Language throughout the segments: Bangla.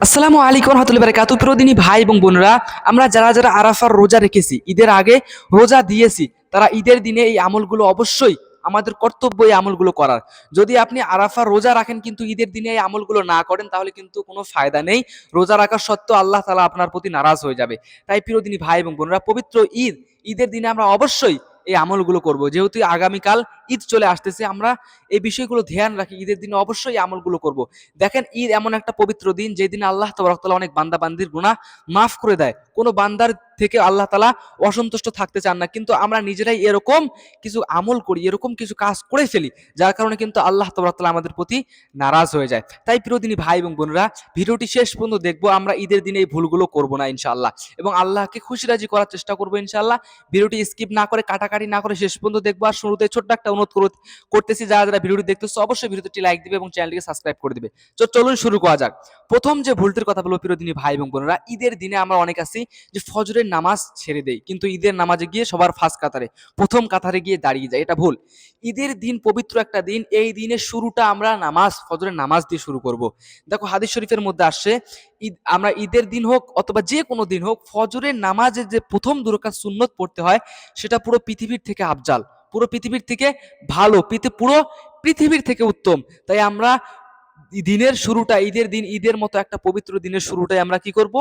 আসসালামু আলাইকুম রহমতুল্লাহি ওয়া বারাকাতুহু। প্রিয়দিনী ভাই এবং বোনেরা, আমরা যারা যারা আরাফার রোজা রেখেছি, ঈদের আগে রোজা দিয়েছি, তারা ঈদের দিনে এই আমলগুলো অবশ্যই আমাদের কর্তব্য এই আমলগুলো করার। যদি আপনি আরাফার রোজা রাখেন কিন্তু ঈদের দিনে এই আমলগুলো না করেন, তাহলে কিন্তু কোনো ফায়দা নেই। রোজা রাখার সত্ত্বেও আল্লাহ তাআলা আপনার প্রতি নারাজ হয়ে যাবে। তাই প্রিয়দিনী ভাই এবং বোনেরা, পবিত্র ঈদের দিনে আমরা অবশ্যই এই আমলগুলো করব। যেহেতু আগামীকাল ঈদ চলে আসতেছে, আমরা এই বিষয়গুলো ধ্যান রাখি, ঈদের দিনে অবশ্যই এই আমলগুলো করব। দেখেন, ঈদ এমন একটা পবিত্র দিন যে দিন আল্লাহ তাবারক তাআলা অনেক বান্দা বান্দির গুনাহ মাফ করে দেয়। কোনো বান্দার থেকে আল্লাহ তাআলা অসন্তুষ্ট থাকতে চান না, কিন্তু আমরা নিজেরাই এরকম কিছু আমল করি, এরকম কিছু কাজ করে ফেলি, যার কারণে কিন্তু আল্লাহ তাবারক তাআলা আমাদের প্রতি নারাজ হয়ে যায়। তাই প্রিয়দিনী ভাই এবং বোনেরা, ভিডিওটি শেষ পর্যন্ত দেখবো। আমরা ঈদের দিনে এই ভুলগুলো করব না ইনশাআল্লাহ, এবং আল্লাহকে খুশি রাজি করার চেষ্টা করবো ইনশাআল্লাহ। ভিডিওটি স্কিপ না করে, কাটাকাটি না করে শেষ পর্যন্ত দেখবো। আর শুরুতে ছোট্ট একটা অনুরোধ করতেছি, যারা যারা ভিডিওটি দেখতেছো অবশ্যই ভিডিওটি লাইক দিবে এবং চ্যানেলটিকে সাবস্ক্রাইব করে দিবে। তো চলুন শুরু করা যাক। প্রথম যে ভুলটির কথা বলবো প্রিয়দিনী ভাই এবং বোনেরা, ঈদের দিনে আমরা অনেক আছি যে ফজরের নামাজ ছেড়ে দেই, কিন্তু ঈদের নামাজে গিয়ে সবার ফার্স্ট কাতারে, প্রথম কাতারে গিয়ে দাঁড়িয়ে যায়। এটা ভুল। ঈদের দিন পবিত্র একটা দিন, এই দিনের শুরুটা আমরা ফজরের নামাজ দিয়ে শুরু করব। দেখো, হাদিস শরীফের মধ্যে আসছে, আমরা ঈদের দিন হোক অথবা যে কোনো দিন হোক, ফজরের নামাজের যে প্রথম 2 রাকাত সুন্নত পড়তে হয়, সেটা পুরো পৃথিবীর থেকে আফজাল, পুরো পৃথিবীর থেকে ভালো, পুরো পৃথিবীর থেকে উত্তম। তাই আমরা দিনের শুরুটা, ঈদের দিন, ঈদের মতো একটা পবিত্র দিনের শুরুটাই আমরা কি করব?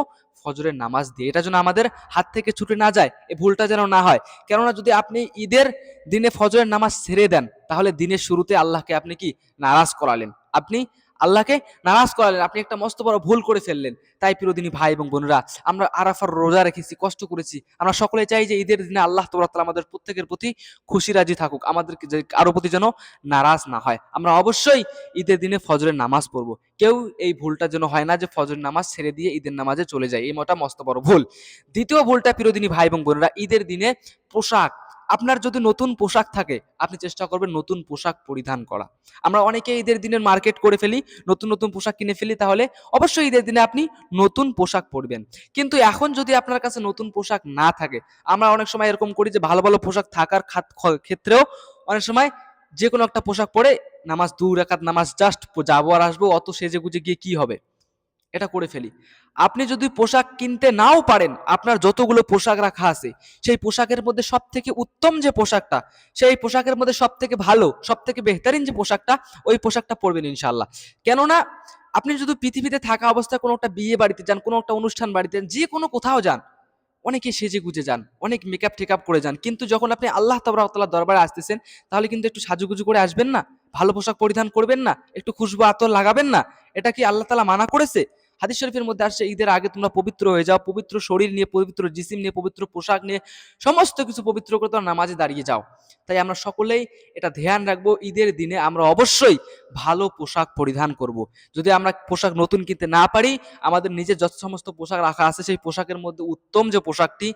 ফজরের নামাজ দিয়ে। এটা যেন আমাদের হাত থেকে ছুটে না যায়, এই ভুলটা যেন না হয়। কেননা যদি আপনি ঈদের দিনে ফজরের নামাজ ছেড়ে দেন, তাহলে দিনের শুরুতে আল্লাহকে আপনি কি নারাজ করালেন, আপনি আল্লাহকে নারাজ করালেন, আপনি একটা মস্ত বড় ভুল করে ফেললেন। তাই প্রিয়দিনী ভাই এবং বোনেরা, আমরা আরাফার রোজা রেখেছি, কষ্ট করেছি, আমরা সকলে চাই যে ঈদের দিনে আল্লাহ তাআলা আমাদের প্রত্যেকের প্রতি খুশি রাজি থাকুক, আমাদেরকে যে কারো প্রতি যেন নারাজ না হয়। আমরা অবশ্যই ঈদের দিনে ফজরের নামাজ পড়বো। কেউ এই ভুলটা যেন হয় না যে ফজরের নামাজ ছেড়ে দিয়ে ঈদের নামাজে চলে যায়, এই মোটা মস্ত বড় ভুল। দ্বিতীয় ভুলটা প্রিয়দিনী ভাই এবং বোনেরা, ঈদের দিনে পোশাক, আপনার যদি নতুন পোশাক থাকে, আপনি চেষ্টা করবেন নতুন পোশাক পরিধান করা। আমরা অনেকে ঈদের দিনের মার্কেট করে ফেলি, নতুন নতুন পোশাক কিনে ফেলি, তাহলে অবশ্যই ঈদের দিনে আপনি নতুন পোশাক পরবেন। কিন্তু এখন যদি আপনার কাছে নতুন পোশাক না থাকে, আমরা অনেক সময় এরকম করি যে ভালো ভালো পোশাক থাকার ক্ষেত্রেও অনেক সময় যে কোনো একটা পোশাক পরে নামাজ, 2 রাকাত নামাজ জাস্ট যাবো আর আসবো, অত সেজে গুজে গিয়ে কি হবে, এটা করে ফেলি। আপনি যদি পোশাক কিনতে নাও পারেন, আপনার যতগুলো পোশাক রাখা আছে, সেই পোশাকের মধ্যে সব থেকে উত্তম যে পোশাকটা, সেই পোশাকের মধ্যে সব থেকে ভালো, সব থেকে বেহতারিন যে পোশাকটা, ওই পোশাকটা পরবেন ইনশাআল্লাহ। কেননা আপনি যদি পৃথিবীতে থাকা অবস্থায় কোনো একটা বিয়ে বাড়িতে যান, কোনো একটা অনুষ্ঠান বাড়িতে যান, যে কোনো কোথাও যান, অনেকে সেজে গুজে যান, অনেক মেকআপ টেকআপ করে যান, কিন্তু যখন আপনি আল্লাহ তাআলার দরবারে আসতেছেন, তাহলে কিন্তু একটু সাজুগুজু করে আসবেন না? ভালো পোশাক পরিধান করবেন না? একটু খুশবু আতর লাগাবেন না? এটা কি আল্লাহ তাআলা মানা করেছে? হাদিস শরীফের মধ্যে আসছে, ঈদের আগে তোমরা পবিত্র হয়ে যাও, পবিত্র শরীর নিয়ে, পবিত্র জিসিম নিয়ে, পবিত্র পোশাক নিয়ে, সমস্ত কিছু পবিত্র করে তোমরা নামাজে দাঁড়িয়ে যাও। তাই আমরা সকলেই এটা ধ্যান রাখবো, ঈদের দিনে আমরা অবশ্যই ভালো পোশাক পরিধান করব। যদি আমরা পোশাক নতুন কিনতে না পারি, আমাদের নিজের যত সমস্ত পোশাক রাখা আছে, সেই পোশাকের মধ্যে উত্তম যে পোশাকটি,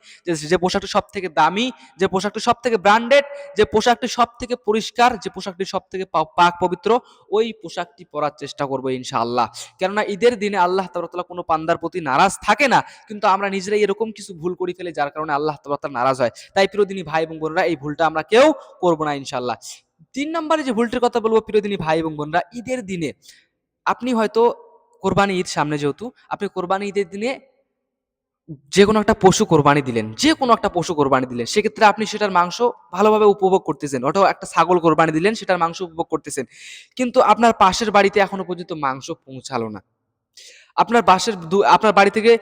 যে পোশাকটি সব থেকে দামি, যে পোশাকটি সব থেকে ব্র্যান্ডেড, যে পোশাকটি সব থেকে পরিষ্কার, যে পোশাকটি সব থেকে পাক পবিত্র, ওই পোশাকটি পরার চেষ্টা করবো ইনশাআল্লাহ। কেননা ঈদের দিনে আল্লাহ তাআলা কোনো বান্দার প্রতি নারাজ থাকে না, কিন্তু আমরা নিজেরাই এরকম কিছু ভুল করে ফেলি, যার কারণে আল্লাহ তাআলা নারাজ হয়। তাই প্রিয়দিনী ভাই এবং বোনেরা, এই ভুলটা আমরা কেউ করবো না ইনশাআল্লাহ। 3 নম্বরে যে ভুলটির কথা বলবো প্রিয়দিনী ভাই এবং বোনেরা, ঈদের দিনে আপনি হয়তো, কোরবানি ঈদ সামনে যেহেতু, আপনি কোরবানি ঈদের দিনে যে কোনো একটা পশু কোরবানি দিলেন, যে কোনো একটা পশু কোরবানি দিলেন, সেক্ষেত্রে আপনি সেটার মাংস ভালোভাবে উপভোগ করতেছেন, ওটাও একটা ছাগল কোরবানি দিলেন, সেটার মাংস উপভোগ করতেছেন, কিন্তু আপনার পাশের বাড়িতে এখনো পর্যন্ত মাংস পৌঁছালো না। আপনার বাড়ি থেকে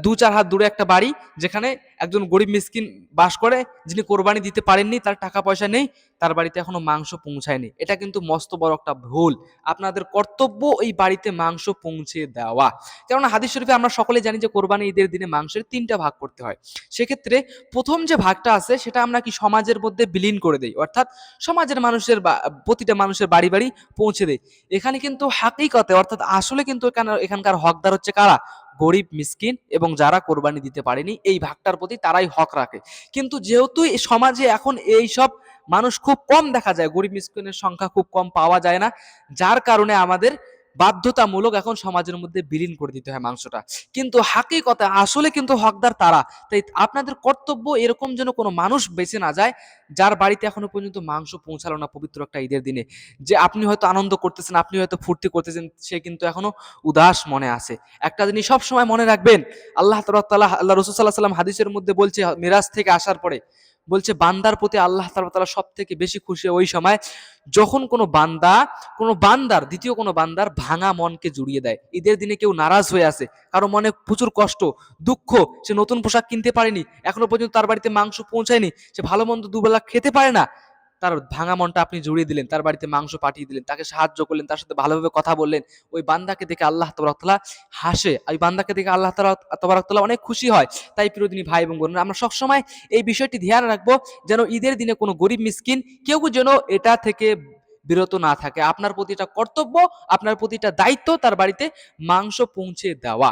২-৪ হাত দূরে একটা বাড়ি, যেখানে একজন গরিব মিসকিন বাস করে, যিনি কোরবানি দিতে পারেননি, তার টাকা পয়সা নেই, তার বাড়িতে এখনো মাংস পৌঁছায়নি। এটা কিন্তু মস্ত বড় একটা ভুল। আপনাদের কর্তব্য ওই বাড়িতে মাংস পৌঁছে দেওয়া। কেননা হাদিস শরীফে আমরা সকলে জানি যে কোরবানি ঈদের দিনে মাংসের ৩টা ভাগ করতে হয়। সেক্ষেত্রে প্রথম যে ভাগটা আছে, সেটা আমরা কি সমাজের মধ্যে বিলীন করে দেই, অর্থাৎ সমাজের মানুষের প্রতিটা মানুষের বাড়ি বাড়ি পৌঁছে দেই। এখানে কিন্তু হাকিকতে, অর্থাৎ আসলে কিন্তু এখানকার হকদার হচ্ছে কারা? গরিব মিসকিন এবং যারা কোরবানি দিতে পারেনি, এই ভাগটার প্রতি তারাই হক রাখে। কিন্তু যেহেতু এই সমাজে এখন এই সব মানুষ খুব কম দেখা যায়, গরিব মিসকিনের সংখ্যা খুব কম পাওয়া যায় না, যার কারণে আমাদের বাধ্যতামূলক এখন সমাজের মধ্যে বিলীন করে দিতে হয় মাংসটা। কিন্তু হাকিকতে আসলে কিন্তু হকদার তারা। তাই আপনাদের কর্তব্য এরকম যেন কোনো মানুষ বেঁচে না যায় যার বাড়িতে এখনো পর্যন্ত মাংস পৌঁছালো না পবিত্র একটা ঈদের দিনে। যে আপনি হয়তো আনন্দ করতেছেন, আপনি হয়তো ফুর্তি করতেছেন, সে কিন্তু এখনো উদাস মনে আছে। একটা জিনিস সব সময় মনে রাখবেন, আল্লাহ তাআলা আল্লাহ রাসূল সাল্লাল্লাহু আলাইহি ওয়াসাল্লাম হাদিসের মধ্যে বলছে, মিরাজ থেকে আসার পরে বলছে, বান্দার প্রতি আল্লাহ তাআলা সব থেকে বেশি খুশি ওই সময় যখন কোনো বান্দার দ্বিতীয় কোনো বান্দার ভাঙা মনকে জুড়িয়ে দেয়। ঈদের দিনে কেউ নারাজ হয়ে আছে, কারো মনে প্রচুর কষ্ট, দুঃখ, সে নতুন পোশাক কিনতে পারেনি, এখনো পর্যন্ত তার বাড়িতে মাংস পৌঁছায়নি, সে ভালো মন্দ দুবেলা খেতে পারে না, তার ভাঙা মনটা আপনি জুড়িয়ে দিলেন, তার বাড়িতে মাংস পাঠিয়ে দিলেন, তাকে সাহায্য করলেন, তার সাথে ভালোভাবে কথা বললেন। ওই বান্দাকে দেখে আল্লাহ তাবারক তাআলা হাসে, ওই বান্দাকে দেখে আল্লাহ তাবারক তাআলা অনেক খুশি হয়। তাই প্রিয়দিনী ভাই এবং বোনেরা, আমরা সবসময় এই বিষয়টি ধ্যান রাখবো যেন ঈদের দিনে কোনো গরিব মিসকিন কেউ যেন এটা থেকে বিরত না থাকে। আপনার প্রতি এটা কর্তব্য, আপনার প্রতি এটা দায়িত্ব তার বাড়িতে মাংস পৌঁছে দেওয়া।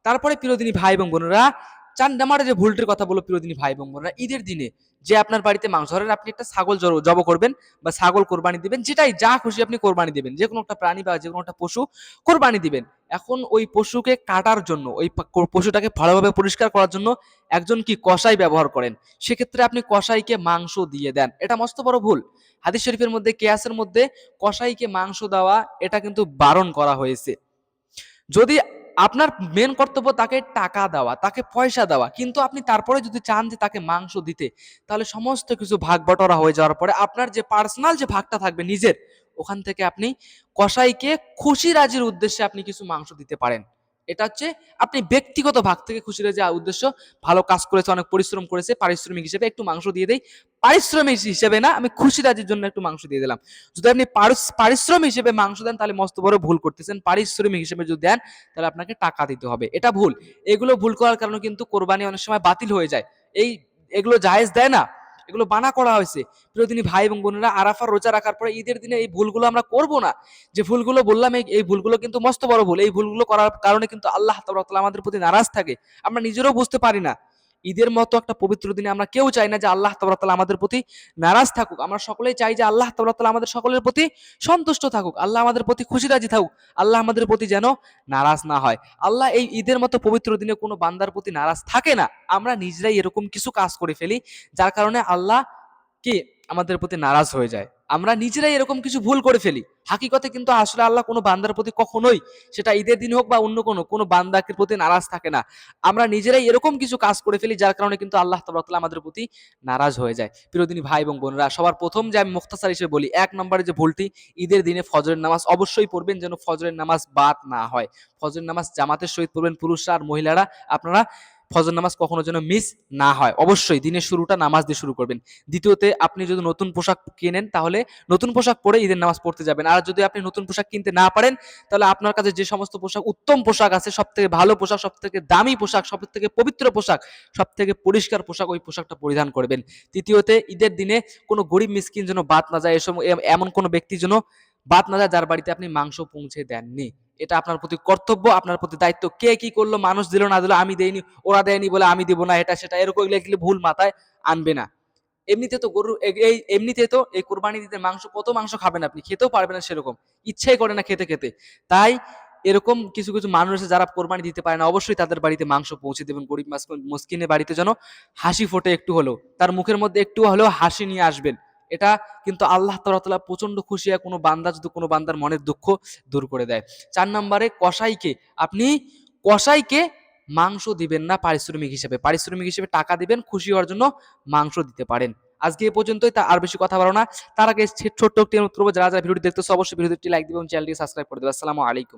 তারপরে প্রিয়দিনী ভাই এবং বোনেরা, 4 নাম্বারে যে ভুলটির কথা বলো প্রিয়দিনী ভাই এবং বোনেরা, ঈদের দিনে যে আপনার বাড়িতে মাংস, ধরেন আপনি একটা ছাগল জব করবেন বা ছাগল কোরবানি দিবেন, যেটাই যা খুশি আপনি কোরবানি দিবেন, যে কোনো একটা প্রাণী বা যে কোনো একটা পশু কোরবানি দিবেন। এখন ওই পশুকে কাটার জন্য, ওই পশুটাকে ভালোভাবে পরিষ্কার করার জন্য একজন কি কসাই ব্যবহার করেন। সেক্ষেত্রে আপনি কসাইকে মাংস দিয়ে দেন, এটা মস্ত বড় ভুল। হাদিস শরীফের মধ্যে কিয়াসের মধ্যে কসাইকে মাংস দেওয়া এটা কিন্তু বারণ করা হয়েছে। যদি আপনার মেন কর্তব্য তাকে টাকা দেওয়া, তাকে পয়সা দেওয়া, কিন্তু আপনি তারপরে যদি চান যে তাকে মাংস দিতে, তাহলে সমস্ত কিছু ভাগ বটরা হয়ে যাওয়ার পরে আপনার যে পার্সোনাল যে ভাগটা থাকবে নিজের, ওখান থেকে আপনি কসাইকে খুশি রাজির উদ্দেশ্যে আপনি কিছু মাংস দিতে পারেন। এটা হচ্ছে আপনি ব্যক্তিগত ভাগ থেকে খুশি রাজি উদ্দেশ্য, ভালো কাজ করেছে, অনেক পরিশ্রম করেছে, পারিশ্রমিক হিসেবে একটু মাংস দিয়ে দেই। পারিশ্রমিক হিসেবে না, আমি খুশি রাজির জন্য একটু মাংস দিয়ে দিলাম। যদি আপনি পারিশ্রমিক হিসেবে মাংস দেন তাহলে মস্ত বড় ভুল করতেছেন। পারিশ্রমিক হিসেবে যদি দেন তাহলে আপনাকে টাকা দিতে হবে, এটা ভুল। এগুলো ভুল করার কারণে কিন্তু কোরবানি অনেক সময় বাতিল হয়ে যায়। এই এগুলো জায়েজ দেয় না, এগুলো বানা করা হয়েছে। প্রিয়দিনী ভাই এবং বোনেরা, আরাফার রোজা রাখার পরে ঈদের দিনে এই ভুলগুলো আমরা করব না। যে ভুলগুলো বললাম, এই ভুলগুলো কিন্তু মস্ত বড় ভুল। এই ভুলগুলো করার কারণে কিন্তু আল্লাহ তাআলা আমাদের প্রতি নারাজ থাকে, আমরা নিজেরাও বুঝতে পারি না। ঈদের মতো একটা পবিত্র দিনে আমরা কেউ চাই না যে আল্লাহ তাআলা আমাদের প্রতি নারাজ থাকুক। আমরা সকলেই চাই যে আল্লাহ তাআলা আমাদের সকলের প্রতি সন্তুষ্ট থাকুক, আল্লাহ আমাদের প্রতি খুশি রাজি থাকুক, আল্লাহ আমাদের প্রতি যেন নারাজ না হয়। আল্লাহ এই ঈদের মতো পবিত্র দিনে কোনো বান্দার প্রতি নারাজ থাকে না। আমরা নিজেরাই এরকম কিছু কাজ করে ফেলি যার কারণে আল্লাহ কি আমাদের প্রতি নারাজ হয়ে যায়। আমরা নিজেরাই এরকম কিছু ভুল করে ফেলি। হাকিকতে কিন্তু আসলে আল্লাহ কোনো বান্দার প্রতি কখনোই, সেটা ঈদের দিন হোক বা অন্য কোনো বান্দাকে প্রতি নারাজ থাকে না। আমরা নিজেরাই এরকম কিছু কাজ করে ফেলি যার কারণে কিন্তু আল্লাহ তাআলা আমাদের প্রতি নারাজ হয়ে যায়। প্রিয়দিনী ভাই এবং বোনেরা, সবার প্রথম যে আমি মুখতাসার হিসেবে বলি, 1 নম্বরে যে ভুলটি, ঈদের দিনে ফজরের নামাজ অবশ্যই পড়বেন, যেন ফজরের নামাজ বাদ না হয়। ফজরের নামাজ জামাতের সহিত পড়বেন পুরুষরা আর মহিলারা। আপনারা ফজর নামাজ কখনো যেন মিস না হয়। অবশ্যই দিনের শুরুটা নামাজ দিয়ে শুরু করবেন। দ্বিতীয়তে, আপনি যদি নতুন পোশাক কেনেন তাহলে নতুন পোশাক পরে ঈদের নামাজ পড়তে যাবেন। আর যদি আপনি নতুন পোশাক কিনতে না পারেন, তাহলে আপনার কাছে যে সমস্ত পোশাক, উত্তম পোশাক আছে, সব থেকে ভালো পোশাক, সব থেকে দামি পোশাক, সব থেকে পবিত্র পোশাক, সব থেকে পরিষ্কার পোশাক, ওই পোশাকটা পরিধান করবেন। তৃতীয়তে, ঈদের দিনে কোনো গরিব মিসকিন যেন বাদ না যায়, এমন কোনো ব্যক্তি যেন বাদ না যায় যার বাড়িতে আপনি মাংস পৌঁছে দেননি। এটা আপনার প্রতি কর্তব্য, আপনার প্রতি দায়িত্ব। কে কি করলো, মানুষ দিল না দিল, আমি দেইনি, ওরা দেয়নি বলে আমি দিব না, এটা সেটা এরকম এগুলো ভুল মাথায় আনবে না। এমনিতে তো এমনিতে তো এই কোরবানি দিতে কত মাংস খাবেন আপনি, খেতেও পারবেন না সেরকম, ইচ্ছাই করে না খেতে খেতে। তাই এরকম কিছু কিছু মানুষ আছে যারা কোরবানি দিতে পারে না, অবশ্যই তাদের বাড়িতে মাংস পৌঁছে দেবেন। গরিব মিসকিনের বাড়িতে যেন হাসি ফোটে, একটু হলেও তার মুখের মধ্যে একটু হলেও হাসি নিয়ে আসবেন। এটা কিন্তু আল্লাহ তাআলা প্রচন্ড খুশি হয় কোনো বান্দা যদি কোনো বান্দার মনের দুঃখ দূর করে দেয়। 4 নম্বরে, কসাইকে মাংস দিবেন না পারিশ্রমিক হিসেবে। পারিশ্রমিক হিসেবে টাকা দিবেন, খুশি হওয়ার জন্য মাংস দিতে পারেন। আজকে এ পর্যন্তই, তা আর বেশি কথা বলো না। তার আগে ছোট্ট একটি অনুরোধ করবো, যারা যারা ভিডিওটি দেখতেছো অবশ্যই ভিডিওটি লাইক দিবে এবং চ্যানেলটি সাবস্ক্রাইব করে দেবে। আসসালামু আলাইকুম।